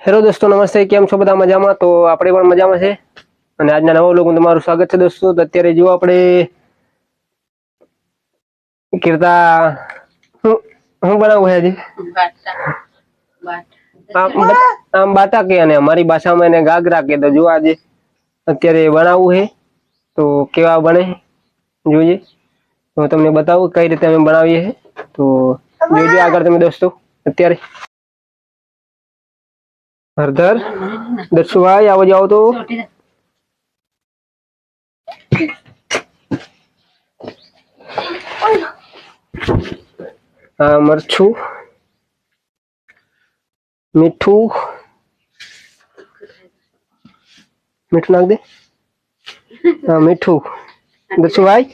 Hello દોસ્તો, નમસ્તે. કેમ છો બધા? મજામાં? તો આપણે પણ મજામાં છે અને આજના નવા વ્લોગમાં તમારું સ્વાગત છે દોસ્તો. તો અત્યારે જો આપણે કીર્તા હું બનાવું છે આમ બાટા કે અને અમારી ભાષામાં એને ગાગરા કે. તો જો આજે અત્યારે બનાવવું છે તો કેવા બને જોઈએ. તો તમને બતાવું કઈ રીતે અમે બનાવીએ છીએ. તો જોજો આગળ તમે દોસ્તો. અત્યારે હરધર દર્શુભાઈ આવો જાઓ તો. મરચું, મીઠું નાખ દે. મીઠું દર્શુભાઈ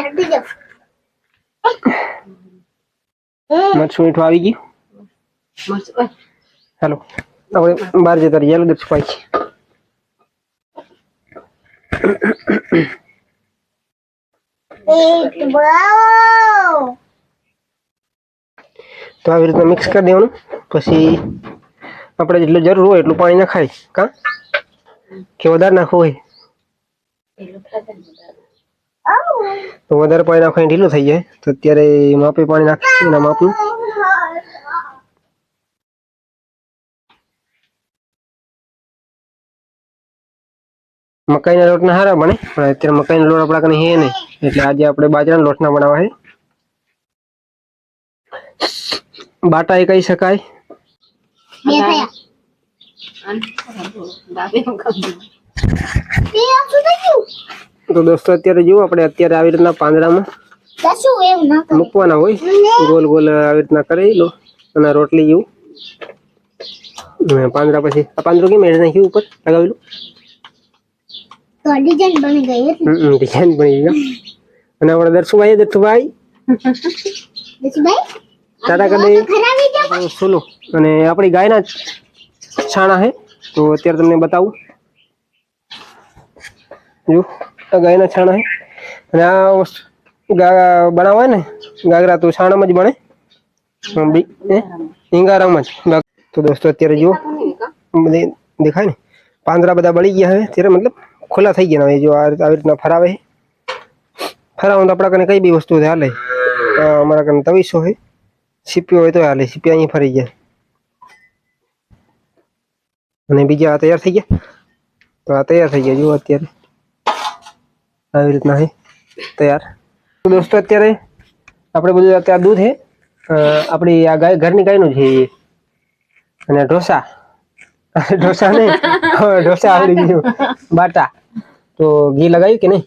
હટી જાઓ. મરચું મીઠું આવી ગયું. હેલો આપણે બહાર જતા રહીએ. હેલો દર્શુભાઈ. તો આવી રીતના મિક્સ કરી દેવાનું. પછી આપણે જેટલું જરૂર હોય એટલું પાણી નખાય. કા કે વધારે નાખવું હોય તો વધારે પાણી નાખવાની ઢીલું થઈ જાય. તો અત્યારે માપે પાણી નાખી એના માપનું. મકાઈના લોટના હારા બને પણ અત્યારે મકાઈનો લોટ આપણા કને હે નહીં, એટલે આજે આપણે બાજરાના લોટના બનાવવા છે. બાટા એ કહી શકાય. તો દોસ્તો અત્યારે જુઓ આપણે અત્યારે આવી રીતના પાંદડામાં મૂકવાના હોય. ગોલ ગોલ આવી રીતના કરી લો અને રોટલી જેવું. પાંદડા પછી આ પાંદડું કેમ એડ નાખ્યું ઉપર લગાવેલું તો ડિઝાઇન બની ગઈ. ડિઝાઇન બની ગઈ. અને આપણે દર્શુભાઈ ટાટા કરી દે સુલો. અને આપણી ગાયના છાણા છે તો અત્યારે તમને બતાવું. જો આ ગાયના છાણા છે અને આ બનાવવા ને ગાગરા તો છાણામાં જ બને, ઈંગારામાં જ. તો દોસ્તો અત્યારે જુઓ બધી દેખાય ને પાંદડા બધા બળી ગયા હવે. ત્યારે મતલબ ખુલ્લા થઈ ગયા. જો આવી રીતના ફરાવે છે. ફરાવું તો આપણા કને કઈ બી વસ્તુ હાલે. અમારા કને તવીસો છે, સીપીઓ હોય તો હાલે. સીપી અહીં ફરી જાય. અને બીજા તૈયાર થઈ ગયા. તો આ તૈયાર થઈ ગયા. જુઓ અત્યારે આવી રીતના છે તૈયાર. તો દોસ્તો અત્યારે આપણે બધું અત્યારે દૂધ છે આપણી આ ગાય ઘરની ગાયનું છે. અને ઢોસા ને ઢોસા આવડી ગયું. બાટા તો ઘી લગાવ્યું કે નહીં?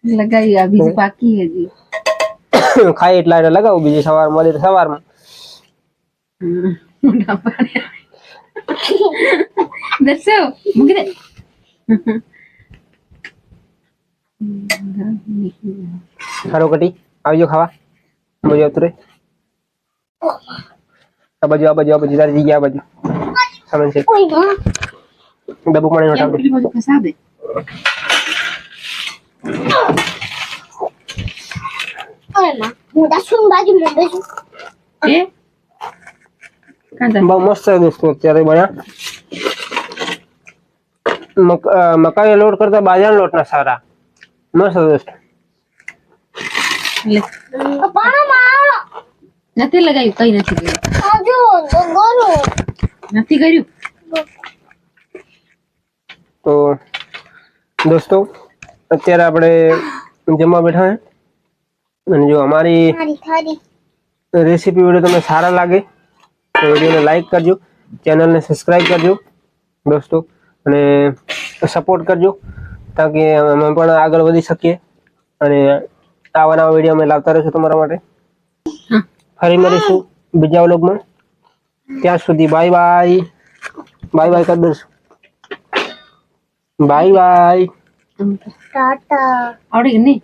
લગાવી. આ બીજી બાકી છે જી. ખાય એટલા એટલે લગાવું. બીજી સવાર મળે તો સવારમાં. દર્શો મૂકી દે. સારો કટી આવજો ખાવા. બાજુ આવતું રે. આ બાજુ તારી જગ્યા. આ બાજુ સામાન છે. ડબ્બુ પાણી નો ટાંકો. બહુ મસ્ત દોસ્તો અત્યારે બન્યા. મકાઈ લોટ કરતા બાજરાના લોટના સારા. મસ્ત દોસ્તો. નથી લગાવ્યું. કઈ નથી કર્યું. નથી કર્યું. તો દોસ્તો અત્યારે આપણે જમવા બેઠા હે. અને જો અમારી રેસીપી વિડીયો તમને સારા લાગે તો વિડીયોને લાઈક કરજો, ચેનલને સબસ્ક્રાઈબ કરજો દોસ્તો, અને સપોર્ટ કરજો તાકે અમે પણ આગળ વધી શકીએ અને આવા નવા વિડીયો અમે લાવતા રહીશું તમારા માટે. ફરી મળીશું બીજા વ્લોગમાં. ત્યાં સુધી બાય બાય. બાય બાય કરી દઈશું. Bye bye. ટાટા. આવડી કે નહીં?